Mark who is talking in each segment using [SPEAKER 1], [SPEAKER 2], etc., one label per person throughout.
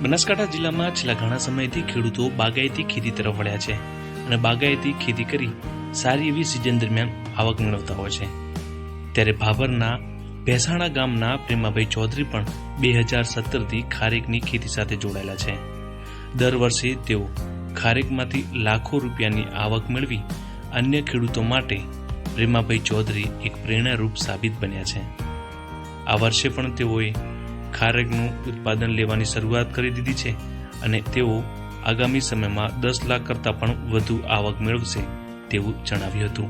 [SPEAKER 1] બનાસકાંઠા જિલ્લામાં છેલ્લા ઘણા સમયથી ખેડૂતો બાગાયતી ખેતી તરફ વળ્યા છે અને બાગાયતી ખેતી કરી સારી એવી સિઝન દરમિયાન આવક મેળવતા હોય છે। ત્યારે ભાભરના ભેસાણા ગામના પ્રેમાભાઈ ચૌધરી પણ 2017થી ખારેકની ખેતી સાથે જોડાયેલા છે। દર વર્ષે તેઓ ખારેકમાંથી લાખો રૂપિયાની આવક મેળવી અન્ય ખેડૂતો માટે પ્રેમાભાઈ ચૌધરી એક પ્રેરણારૂપ સાબિત બન્યા છે। આ વર્ષે પણ તેઓએ ખારેકનું ઉત્પાદન લેવાની શરૂઆત કરી દીધી છે અને તેઓ આગામી સમયમાં 10 લાખ કરતાં પણ વધુ આવક મેળવશે તેવું જણાવ્યું હતું।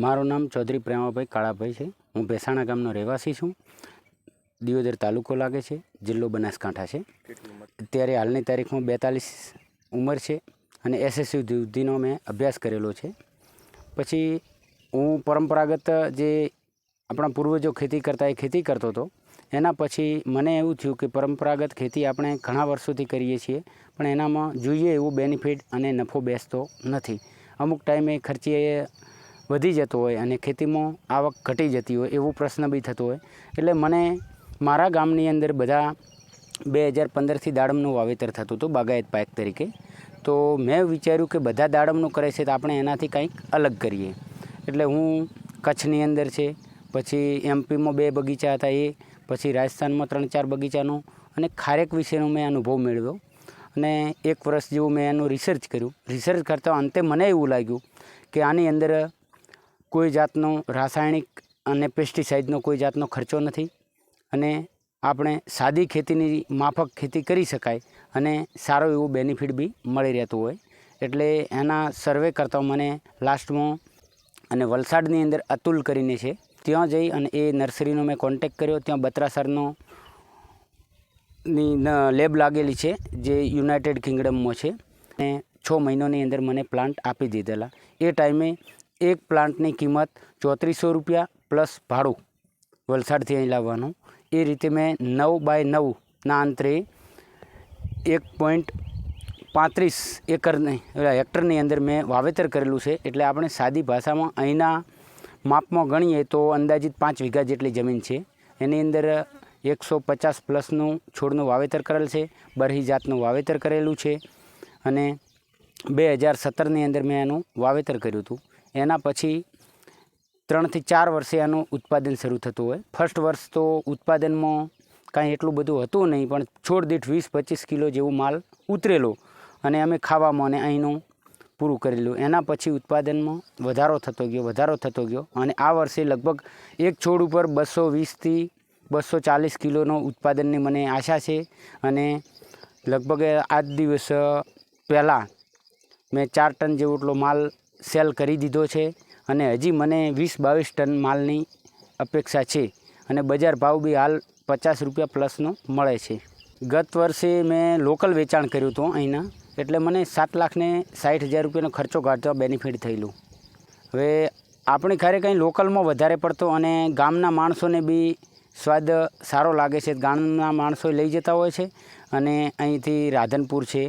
[SPEAKER 2] મારું નામ ચૌધરી પ્રેમાભાઈ કાળાભાઈ છે। હું ભેસાણા ગામનો રહેવાસી છું। દિયોદર તાલુકો લાગે છે, જિલ્લો બનાસકાંઠા છે। અત્યારે હાલની તારીખમાં 42 ઉંમર છે અને એસએસસી સુધીનો મેં અભ્યાસ કરેલો છે। પછી હું પરંપરાગત જે આપણા પૂર્વજો ખેતી કરતા એ ખેતી કરતો હતો। એના પછી મને એવું થયું કે પરંપરાગત ખેતી આપણે ઘણા વર્ષોથી કરીએ છીએ પણ એનામાં જોઈએ એવું બેનિફિટ અને નફો બેસતો નથી। અમુક ટાઈમે ખર્ચી વધી જતો હોય અને ખેતીમાં આવક ઘટી જતી હોય એવો પ્રશ્ન બી થતો હોય। એટલે મને મારા ગામની અંદર બધા 2015થી દાડમનું વાવેતર થતું હતું બાગાયત પાક તરીકે। તો મેં વિચાર્યું કે બધા દાડમનું કરે છે તો આપણે એનાથી કંઈક અલગ કરીએ। એટલે હું કચ્છની અંદર છે, પછી એમપીમાં 2 બગીચા હતા એ, પછી રાજસ્થાનમાં 3-4 બગીચાનો અને ખારેક વિશેનો મેં અનુભવ મેળવ્યો અને 1 વર્ષ જેવું મેં એનું રિસર્ચ કર્યું। રિસર્ચ કરતાં અંતે મને એવું લાગ્યું કે આની અંદર કોઈ જાતનો રાસાયણિક અને પેસ્ટિસાઇડનો કોઈ જાતનો ખર્ચો નથી અને આપણે સાદી ખેતીની માફક ખેતી કરી શકાય અને સારો એવો બેનિફિટ બી મળી રહેતું હોય। એટલે એના સર્વે કરતાં મને લાસ્ટમાં અને વલસાડની અંદર અતુલ કરીને છે ત્યાં જઈ અને એ નર્સરીનો મેં કોન્ટેક્ટ કર્યો। ત્યાં બત્રાસરનો લેબ લાગેલી છે જે યુનાઇટેડ કિંગડમમાં છે અને 6 મહિનાની અંદર મને પ્લાન્ટ આપી દીધેલા। એ ટાઈમે એક પ્લાન્ટની કિંમત 3400 રૂપિયા પ્લસ ભાડું વલસાડથી અહીં લાવવાનું। એ રીતે મેં 9x9ના અંતરે 1.35 હેક્ટરની અંદર મેં વાવેતર કરેલું છે। એટલે આપણે સાદી ભાષામાં અહીંના માપમાં ગણીએ તો અંદાજિત 5 વીઘા જેટલી જમીન છે। એની અંદર 150 પ્લસનું છોડનું વાવેતર કરેલ છે, બરહી જાતનું વાવેતર કરેલું છે અને 2017ની અંદર મેં એનું વાવેતર કર્યું હતું। એના પછી 3 થી 4 વર્ષે આનું ઉત્પાદન શરૂ થતું હોય। ફર્સ્ટ વર્ષ તો ઉત્પાદનમાં કાંઈ એટલું બધું હતું નહીં પણ છોડ દીઠ 20-25 કિલો જેવું માલ ઉતરેલો અને અમે ખાવામાં અને અહીંનું પૂરું કરેલું। એના પછી ઉત્પાદનમાં વધારો થતો ગયો અને આ વર્ષે લગભગ એક છોડ ઉપર 220થી 240 કિલોનો ઉત્પાદનની મને આશા છે અને લગભગ આજ દિવસ પહેલાં મેં 4 ટન જેવો માલ સેલ કરી દીધો છે અને હજી મને 20-22 ટન માલની અપેક્ષા છે અને બજાર ભાવ બી હાલ 50 રૂપિયા પ્લસનો મળે છે। ગત વર્ષે મેં લોકલ વેચાણ કર્યું હતું અહીંના, એટલે મને 7,60,000 રૂપિયાનો ખર્ચો કાઢતો બેનિફિટ થયેલું। હવે આપણી ખારેક અહીં લોકલમાં વધારે પડતો અને ગામના માણસોને બી સ્વાદ સારો લાગે છે। ગામના માણસો લઈ જતા હોય છે અને અહીંથી રાધનપુર છે,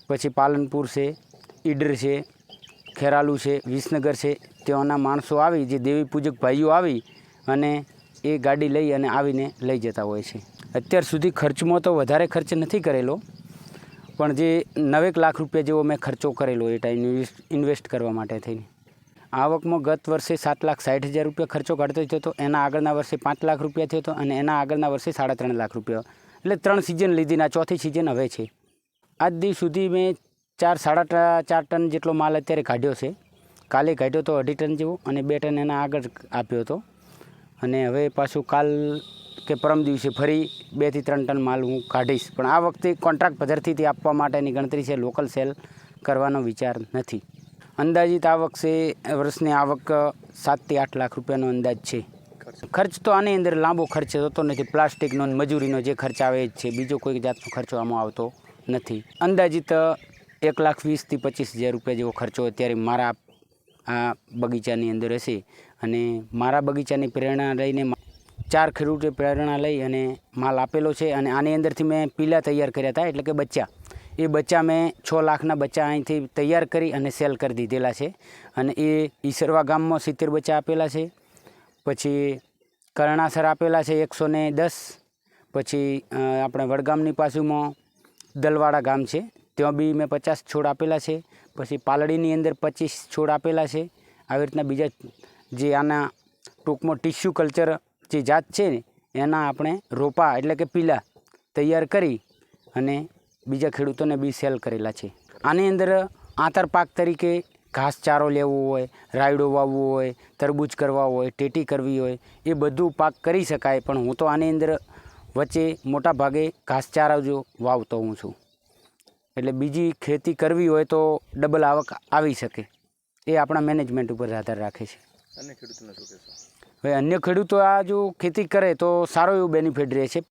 [SPEAKER 2] પછી પાલનપુર છે, ઈડર છે, ખેરાલુ છે, વિસનગર છે, ત્યાંના માણસો આવી જે દેવી પૂજક ભાઈઓ આવી અને એ ગાડી લઈ અને આવીને લઈ જતા હોય છે। અત્યાર સુધી ખર્ચમાં તો વધારે ખર્ચ નથી કરેલો પણ જે 9 લાખ રૂપિયા જેવો મેં ખર્ચો કરેલો એ ટાઈમ ઇન્વેસ્ટ કરવા માટે થઈને। આવકમાં ગત વર્ષે 7,60,000 રૂપિયા ખર્ચો કાઢતો થયો હતો, એના આગળના વર્ષે 5 લાખ રૂપિયા થયો હતો અને એના આગળના વર્ષે 3.5 લાખ રૂપિયા। એટલે 3 સિઝન લીધી, આ 4થી સિઝન હવે છે। આજ દી સુધી મેં 4-4.5 ટન જેટલો માલ અત્યારે કાઢ્યો છે। કાલે કાઢ્યો તો 2.5 ટન જેવો અને 2 ટન એના આગળ આપ્યો હતો અને હવે પાછું કાલ કે પરમ દિવસે ફરી 2 થી 3 ટન માલ હું કાઢીશ। પણ આ વખતે કોન્ટ્રાક્ટ પદ્ધતિથી આપવા માટેની ગણતરી છે, લોકલ સેલ કરવાનો વિચાર નથી। અંદાજિત આ વર્ષની આવક 7થી 8 લાખ રૂપિયાનો અંદાજ છે। ખર્ચ તો આની અંદર લાંબો ખર્ચ થતો નથી, પ્લાસ્ટિકનો મજૂરીનો જે ખર્ચ આવે જ છે, બીજો કોઈ જાતનો ખર્ચો આમાં આવતો નથી। અંદાજિત 1,20,000થી 25,000 રૂપિયા જેવો ખર્ચો અત્યારે મારા આ બગીચાની અંદર હશે અને મારા બગીચાની પ્રેરણા લઈને 4 ખેડૂતે પ્રેરણા લઈ અને માલ આપેલો છે અને આની અંદરથી મેં પીલા તૈયાર કર્યા હતા, એટલે કે બચ્ચા। એ બચ્ચા મેં 6 લાખના બચ્ચા અહીંથી તૈયાર કરી અને સેલ કરી દીધેલા છે અને એ ઈસરવા ગામમાં 70 બચ્ચા આપેલા છે, પછી કરણાસર આપેલા છે 110, પછી આપણે વડગામની બાજુમાં દલવાડા ગામ છે, ત્યાં બી મેં 50 છોડ આપેલા છે. પછી પાલડીની અંદર 25 છોડ આપેલા છે. આવી રીતના બીજા જે આના ટૂંકમાં ટિશ્યુ કલ્ચર જે જાત છે ને એના આપણે રોપા એટલે કે પીલા તૈયાર કરી અને બીજા ખેડૂતોને બી સેલ કરેલા છે. આની અંદર આંતરપાક તરીકે ઘાસચારો લેવો હોય, રાયડો વાવવો હોય, તરબૂચ કરવા હોય, ટેટી કરવી હોય, એ બધું પાક કરી શકાય. પણ હું તો આની અંદર વચ્ચે મોટા ભાગે ઘાસચારા જો વાવતો હું છું. એટલે બીજી ખેતી કરવી હોય તો ડબલ આવક આવી શકે. એ આપણા મેનેજમેન્ટ ઉપર આધાર રાખે છે.
[SPEAKER 3] અન્ય ખેડૂતોને શું કહેશો?
[SPEAKER 2] હવે અન્ય ખેડૂતો આ જો ખેતી કરે તો સારો એવો બેનિફિટ રહે છે.